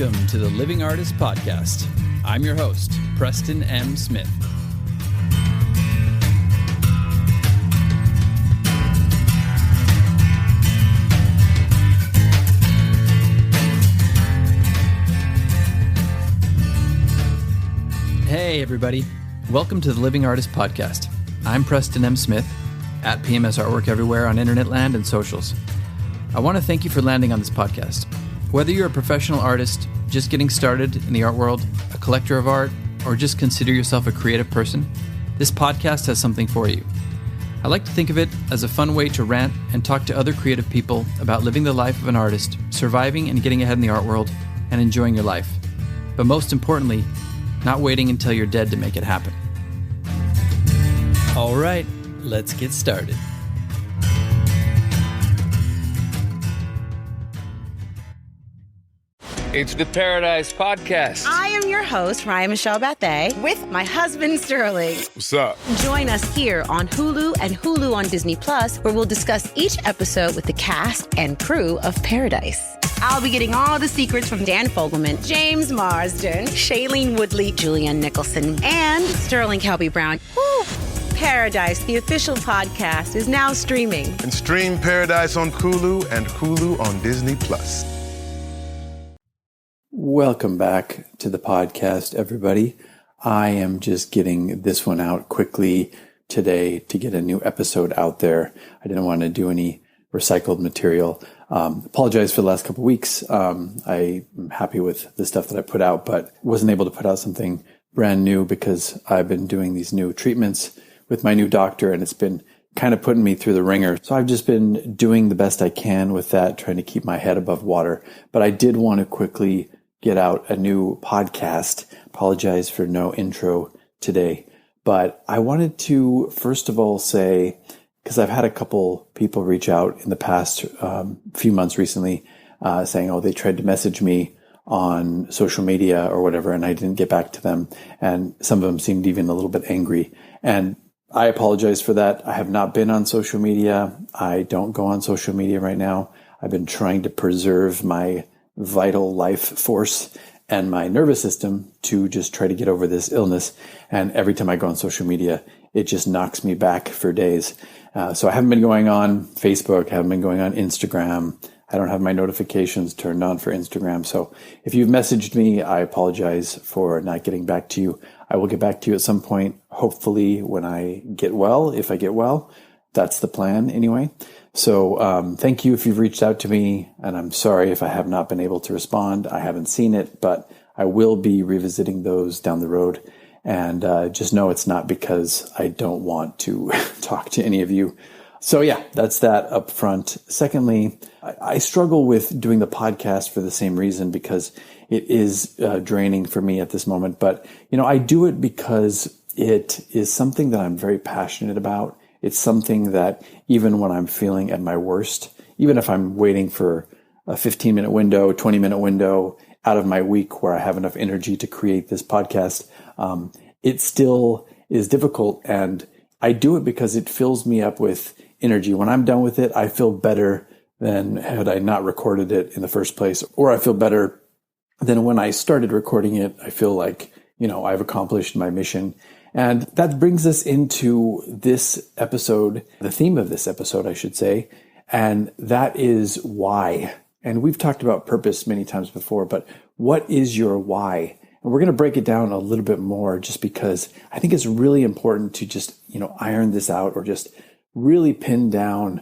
Welcome to the Living Artist Podcast. I'm your host, Preston M. Smith. Hey, everybody. Welcome to the Living Artist Podcast. I'm Preston M. Smith, at PMS Artwork everywhere on internet land and socials. I want to thank you for landing on this podcast. Whether you're a professional artist, just getting started in the art world, a collector of art, or just consider yourself a creative person, this podcast has something for you. I like to think of it as a fun way to rant and talk to other creative people about living the life of an artist, surviving and getting ahead in the art world, and enjoying your life. But most importantly, not waiting until you're dead to make it happen. All right, let's get started. It's the Paradise Podcast. I am your host, Ryan Michelle Bethay, with my husband, Sterling. What's up? Join us here on Hulu and Hulu on Disney Plus, where we'll discuss each episode with the cast and crew of Paradise. I'll be getting all the secrets from Dan Fogelman, James Marsden, Shailene Woodley, Julianne Nicholson, and Sterling Kelby Brown. Woo! Paradise, the official podcast, is now streaming. And stream Paradise on Hulu and Hulu on Disney Plus. Welcome back to the podcast, everybody. I am just getting this one out quickly today to get a new episode out there. I didn't want to do any recycled material. Apologize for the last couple of weeks. I am happy with the stuff that I put out, but wasn't able to put out something brand new because I've been doing these new treatments with my new doctor, and it's been kind of putting me through the ringer. So I've just been doing the best I can with that, trying to keep my head above water. But I did want to quickly get out a new podcast. Apologize for no intro today. But I wanted to, first of all, say, because I've had a couple people reach out in the past few months recently saying, oh, they tried to message me on social media or whatever, and I didn't get back to them. And some of them seemed even a little bit angry. And I apologize for that. I have not been on social media. I don't go on social media right now. I've been trying to preserve my vital life force and my nervous system to just try to get over this illness. And every time I go on social media, it just knocks me back for days. So I haven't been going on Facebook, haven't been going on Instagram. I don't have my notifications turned on for Instagram. So if you've messaged me, I apologize for not getting back to you. I will get back to you at some point, hopefully when I get well, if I get well. That's the plan anyway. So thank you if you've reached out to me, and I'm sorry if I have not been able to respond. I haven't seen it, but I will be revisiting those down the road. And just know it's not because I don't want to talk to any of you. So yeah, that's that up front. Secondly, I struggle with doing the podcast for the same reason, because it is draining for me at this moment. But, you know, I do it because it is something that I'm very passionate about. It's something that even when I'm feeling at my worst, even if I'm waiting for a 15-minute window, 20-minute window out of my week where I have enough energy to create this podcast, it still is difficult. And I do it because it fills me up with energy. When I'm done with it, I feel better than had I not recorded it in the first place, or I feel better than when I started recording it. I feel like, you know, I've accomplished my mission. And that brings us into this episode, the theme of this episode, I should say, and that is why. And we've talked about purpose many times before, but what is your why? And we're going to break it down a little bit more, just because I think it's really important to just, you know, iron this out, or just really pin down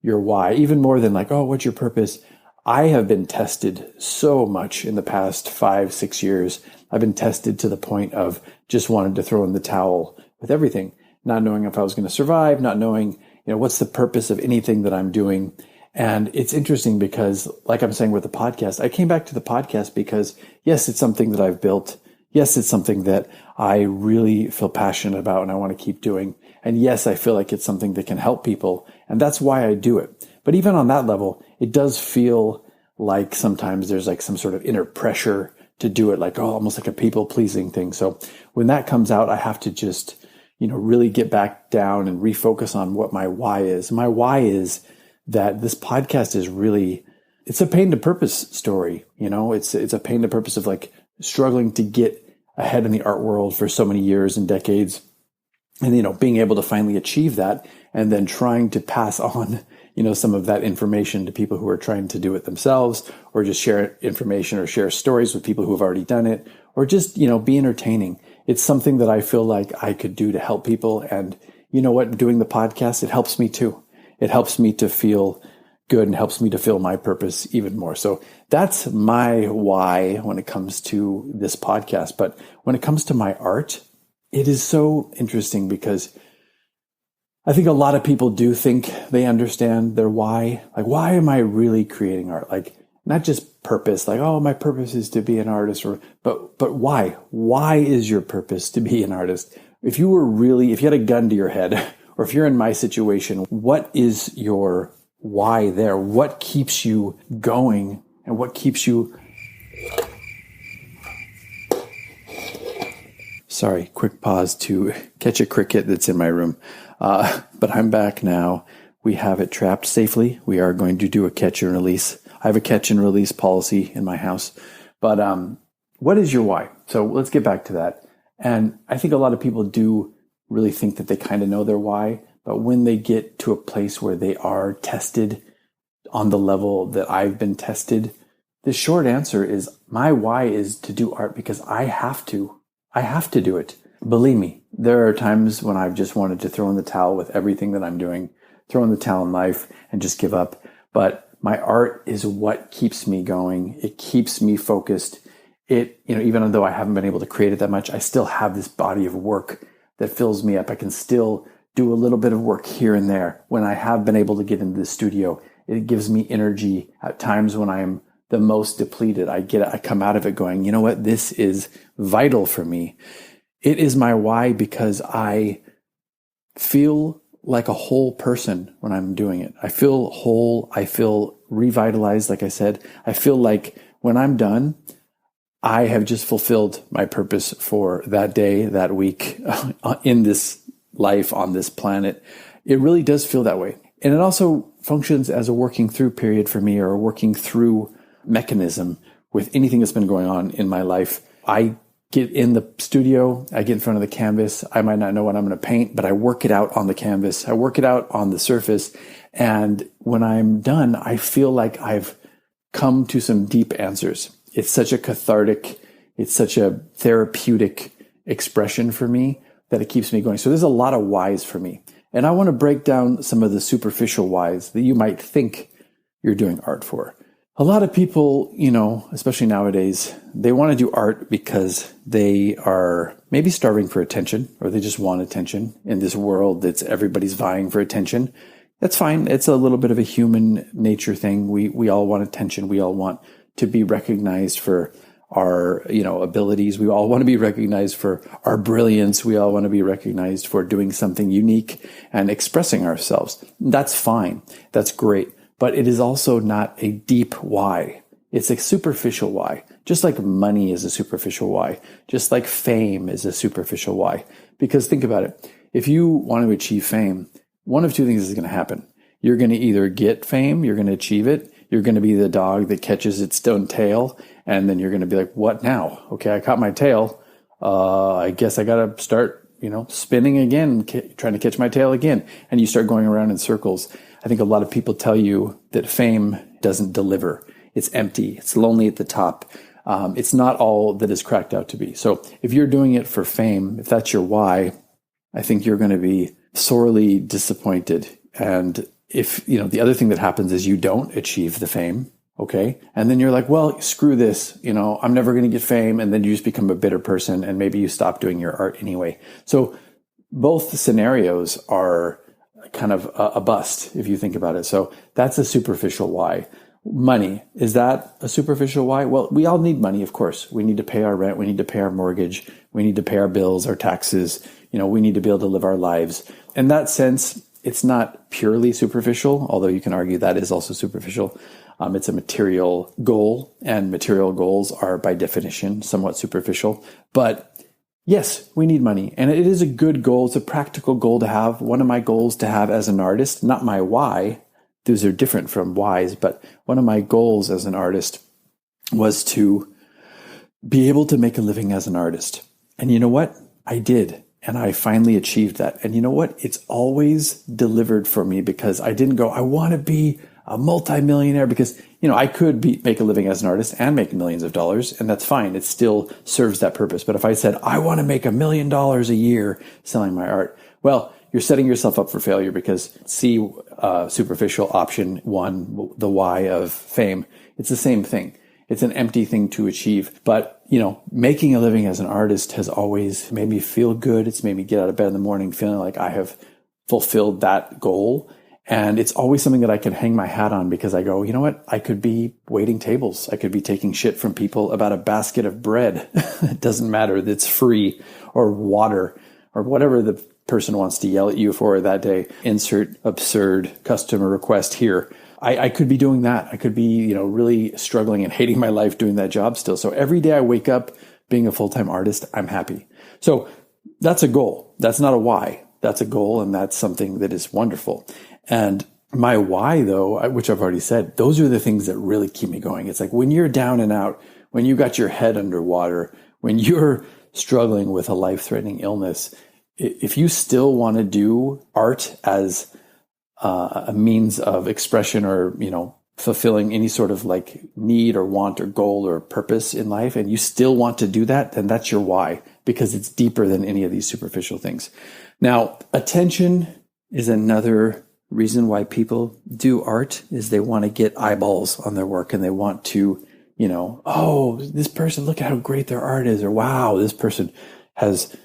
your why, even more than like, oh, what's your purpose? I have been tested so much in the past 5-6 years. I've been tested to the point of just wanting to throw in the towel with everything, not knowing if I was going to survive, not knowing, you know, what's the purpose of anything that I'm doing. And it's interesting because, like I'm saying with the podcast, I came back to the podcast because, yes, it's something that I've built. Yes, it's something that I really feel passionate about and I want to keep doing. And yes, I feel like it's something that can help people. And that's why I do it. But even on that level, it does feel like sometimes there's like some sort of inner pressure to do it, like, oh, almost like a people pleasing thing. So when that comes out, I have to just, you know, really get back down and refocus on what my why is. My why is that this podcast is really it's a pain to purpose story. It's a pain to purpose of like struggling to get ahead in the art world for so many years and decades. And, being able to finally achieve that and then trying to pass on, some of that information to people who are trying to do it themselves, or just share information or share stories with people who have already done it, or just, be entertaining. It's something that I feel like I could do to help people. And you know what? Doing the podcast, it helps me too. It helps me to feel good and helps me to feel my purpose even more. So that's my why when it comes to this podcast. But when it comes to my art, it is so interesting because I think a lot of people do think they understand their why. Like, why am I really creating art? Like, not just purpose, like, oh, my purpose is to be an artist, but why? Why is your purpose to be an artist? If you had a gun to your head, or if you're in my situation, what is your why there? What keeps you going and what keeps you... Sorry, quick pause to catch a cricket that's in my room. But I'm back now. We have it trapped safely. We are going to do a catch and release. I have a catch and release policy in my house. But what is your why? So let's get back to that. And I think a lot of people do really think that they kind of know their why. But when they get to a place where they are tested on the level that I've been tested, the short answer is my why is to do art because I have to. I have to do it. Believe me, there are times when I've just wanted to throw in the towel with everything that I'm doing, throw in the towel in life and just give up. But my art is what keeps me going. It keeps me focused. Even though I haven't been able to create it that much, I still have this body of work that fills me up. I can still do a little bit of work here and there. When I have been able to get into the studio, it gives me energy at times when I am the most depleted. I come out of it going, you know what? This is vital for me. It is my why because I feel like a whole person when I'm doing it. I feel whole. I feel revitalized. Like I said, I feel like when I'm done, I have just fulfilled my purpose for that day, that week, in this life, on this planet. It really does feel that way. And it also functions as a working through period for me, or a working through mechanism with anything that's been going on in my life. I get in the studio, I get in front of the canvas. I might not know what I'm going to paint, but I work it out on the canvas. I work it out on the surface. And when I'm done, I feel like I've come to some deep answers. It's such a cathartic, it's such a therapeutic expression for me that it keeps me going. So there's a lot of whys for me. And I want to break down some of the superficial whys that you might think you're doing art for. A lot of people, especially nowadays, they want to do art because they are maybe starving for attention, or they just want attention in this world that's everybody's vying for attention. That's fine. It's a little bit of a human nature thing. We all want attention. We all want to be recognized for our, abilities. We all want to be recognized for our brilliance. We all want to be recognized for doing something unique and expressing ourselves. That's fine. That's great. But it is also not a deep why. It's a superficial why. Just like money is a superficial why. Just like fame is a superficial why. Because think about it. If you want to achieve fame, one of two things is going to happen. You're going to either get fame, you're going to achieve it, you're going to be the dog that catches its own tail, and then you're going to be like, what now? Okay, I caught my tail. I guess I got to start, spinning again, trying to catch my tail again. And you start going around in circles. I think a lot of people tell you that fame doesn't deliver. It's empty. It's lonely at the top. It's not all that is cracked out to be. So if you're doing it for fame, if that's your why, I think you're going to be sorely disappointed. And if, the other thing that happens is you don't achieve the fame, okay? And then you're like, well, screw this, I'm never going to get fame. And then you just become a bitter person and maybe you stop doing your art anyway. So both scenarios are kind of a bust if you think about it. So that's a superficial why. Money, is that a superficial why? Well, we all need money, of course. We need to pay our rent. We need to pay our mortgage. We need to pay our bills, our taxes. We need to be able to live our lives. In that sense, it's not purely superficial, although you can argue that is also superficial. It's a material goal, and material goals are by definition somewhat superficial. But yes, we need money, and it is a good goal. It's a practical goal to have. One of my goals to have as an artist, not my why, those are different from whys, but one of my goals as an artist was to be able to make a living as an artist. And you know what? I did. And I finally achieved that. And you know what? It's always delivered for me, because I didn't go, I want to be a multimillionaire, because, I could make a living as an artist and make millions of dollars, and that's fine. It still serves that purpose. But if I said, I want to make $1 million a year selling my art, well, you're setting yourself up for failure, because superficial option one, the why of fame, it's the same thing. It's an empty thing to achieve. But, making a living as an artist has always made me feel good. It's made me get out of bed in the morning feeling like I have fulfilled that goal. And it's always something that I can hang my hat on, because I go, you know what? I could be waiting tables. I could be taking shit from people about a basket of bread. It doesn't matter. That's free, or water, or whatever the person wants to yell at you for that day. Insert absurd customer request here. I could be doing that. I could be, really struggling and hating my life doing that job still. So every day I wake up being a full-time artist, I'm happy. So that's a goal. That's not a why. That's a goal, and that's something that is wonderful. And my why, though, which I've already said, those are the things that really keep me going. It's like when you're down and out, when you got your head underwater, when you're struggling with a life-threatening illness, if you still want to do art as a means of expression, or, fulfilling any sort of like need or want or goal or purpose in life, and you still want to do that, then that's your why, because it's deeper than any of these superficial things. Now, attention is another reason why people do art, is they want to get eyeballs on their work, and they want to, oh, this person, look at how great their art is, or wow, this person has,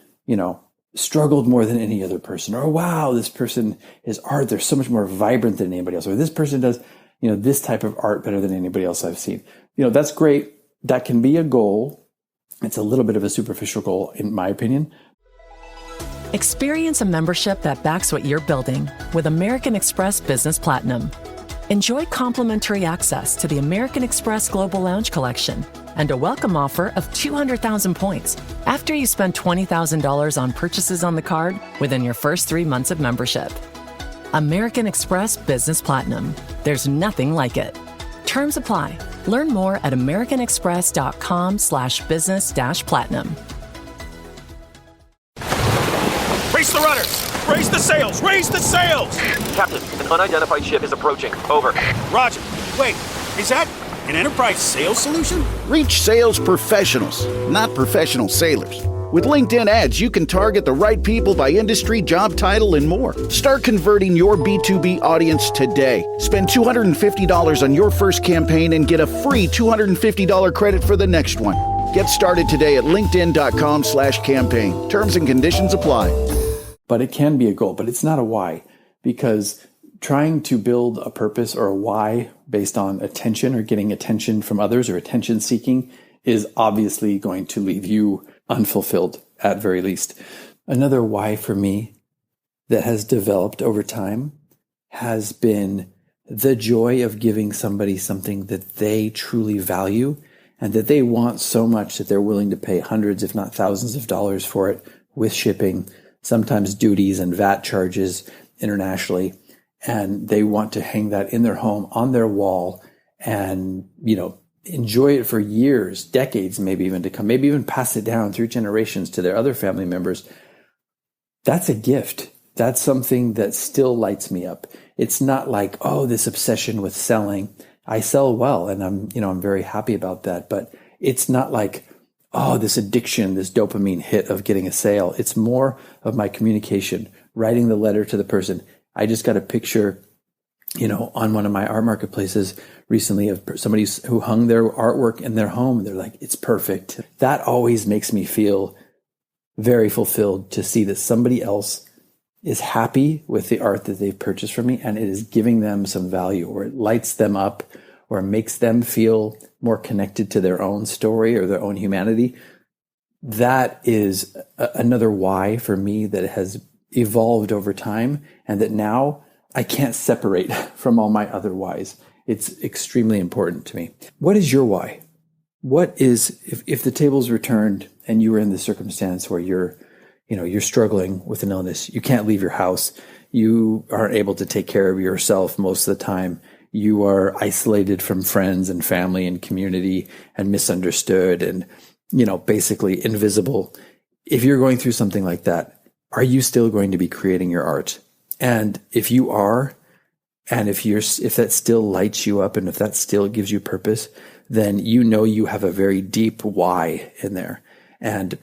struggled more than any other person, or wow, this person, his art, they're so much more vibrant than anybody else, or this person does, this type of art better than anybody else I've seen. That's great. That can be a goal. It's a little bit of a superficial goal, in my opinion. Experience a membership that backs what you're building with American Express Business Platinum. Enjoy complimentary access to the American Express Global Lounge Collection and a welcome offer of 200,000 points after you spend $20,000 on purchases on the card within your first 3 months of membership. American Express Business Platinum. There's nothing like it. Terms apply. Learn more at americanexpress.com/business-platinum. Raise the rudders! Raise the sails! Raise the sails! Captain, an unidentified ship is approaching. Over. Roger. Wait, is that an enterprise sales solution? Reach sales professionals, not professional sailors. With LinkedIn ads, you can target the right people by industry, job title, and more. Start converting your B2B audience today. Spend $250 on your first campaign and get a free $250 credit for the next one. Get started today at linkedin.com/campaign. Terms and conditions apply. But it can be a goal, but it's not a why, because trying to build a purpose or a why based on attention, or getting attention from others, or attention seeking, is obviously going to leave you unfulfilled at very least. Another why for me that has developed over time has been the joy of giving somebody something that they truly value, and that they want so much that they're willing to pay hundreds, if not thousands of dollars for it, with shipping, sometimes duties and VAT charges internationally. And they want to hang that in their home, on their wall, and, enjoy it for years, decades, maybe even to come, maybe even pass it down through generations to their other family members. That's a gift. That's something that still lights me up. It's not like, oh, this obsession with selling. I sell well, and I'm very happy about that. But it's not like, oh, this addiction, this dopamine hit of getting a sale. It's more of my communication, writing the letter to the person. I just got a picture, on one of my art marketplaces recently of somebody who hung their artwork in their home. They're like, it's perfect. That always makes me feel very fulfilled, to see that somebody else is happy with the art that they've purchased from me, and it is giving them some value, or it lights them up, or makes them feel more connected to their own story or their own humanity. That is another why for me that has evolved over time, and that now I can't separate from all my other whys. It's extremely important to me. What is your why? What is, if the tables were turned and you were in the circumstance where you're struggling with an illness, you can't leave your house, You aren't able to take care of yourself most of the time. You are isolated from friends and family and community and misunderstood and, basically invisible. If you're going through something like that, are you still going to be creating your art? And if you are, and if that still lights you up and if that still gives you purpose, then you have a very deep why in there. And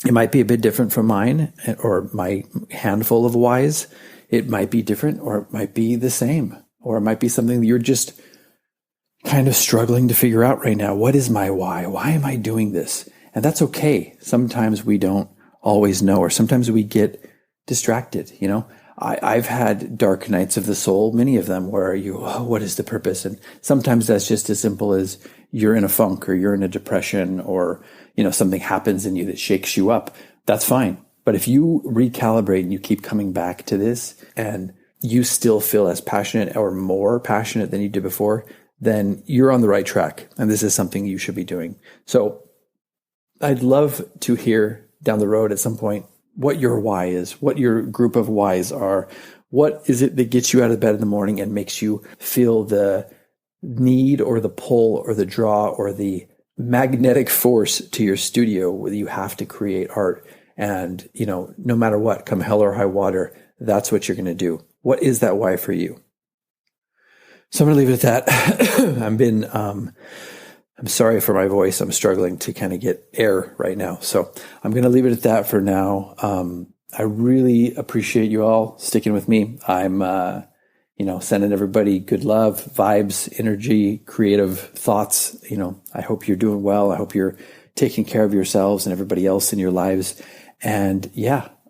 it might be a bit different from mine or my handful of whys. It might be different, or it might be the same, or it might be something that you're just kind of struggling to figure out right now. What is my why? Why am I doing this? And that's okay. Sometimes we don't always know, or sometimes we get distracted. I've had dark nights of the soul, many of them, where what is the purpose? And sometimes that's just as simple as you're in a funk, or you're in a depression, or, something happens in you that shakes you up. That's fine. But if you recalibrate and you keep coming back to this and you still feel as passionate or more passionate than you did before, then you're on the right track. And this is something you should be doing. So I'd love to hear down the road at some point what your why is, what your group of whys are. What is it that gets you out of bed in the morning and makes you feel the need or the pull or the draw or the magnetic force to your studio where you have to create art? And, no matter what, come hell or high water, that's what you're going to do. What is that why for you? So I'm going to leave it at that. I'm sorry for my voice. I'm struggling to kind of get air right now. So I'm going to leave it at that for now. I really appreciate you all sticking with me. I'm, sending everybody good love, vibes, energy, creative thoughts. I hope you're doing well. I hope you're taking care of yourselves and everybody else in your lives. And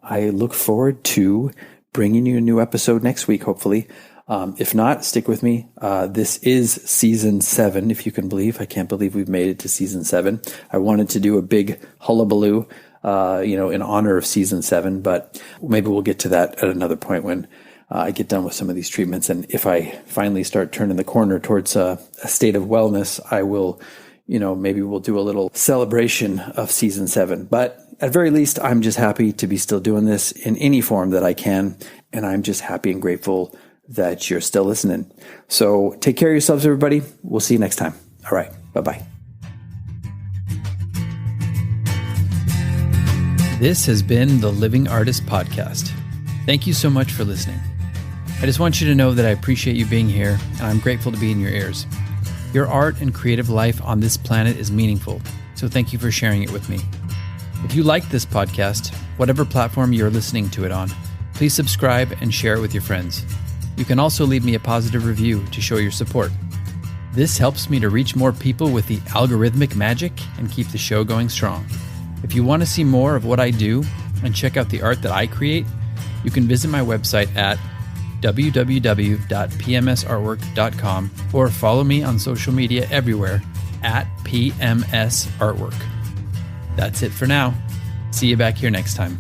I look forward to bringing you a new episode next week, hopefully. If not, stick with me. This is season 7, if you can believe. I can't believe we've made it to season 7. I wanted to do a big hullabaloo, in honor of season 7, but maybe we'll get to that at another point when I get done with some of these treatments. And if I finally start turning the corner towards a state of wellness, I will, maybe we'll do a little celebration of season 7. But at very least, I'm just happy to be still doing this in any form that I can. And I'm just happy and grateful that you're still listening. So take care of yourselves, everybody. We'll see you next time. All right. Bye-bye. This has been the Living Artist Podcast. Thank you so much for listening. I just want you to know that I appreciate you being here, and I'm grateful to be in your ears. Your art and creative life on this planet is meaningful, so thank you for sharing it with me. If you like this podcast, whatever platform you're listening to it on, please subscribe and share it with your friends. You can also leave me a positive review to show your support. This helps me to reach more people with the algorithmic magic and keep the show going strong. If you want to see more of what I do and check out the art that I create, you can visit my website at www.pmsartwork.com or follow me on social media everywhere at PMS Artwork. That's it for now. See you back here next time.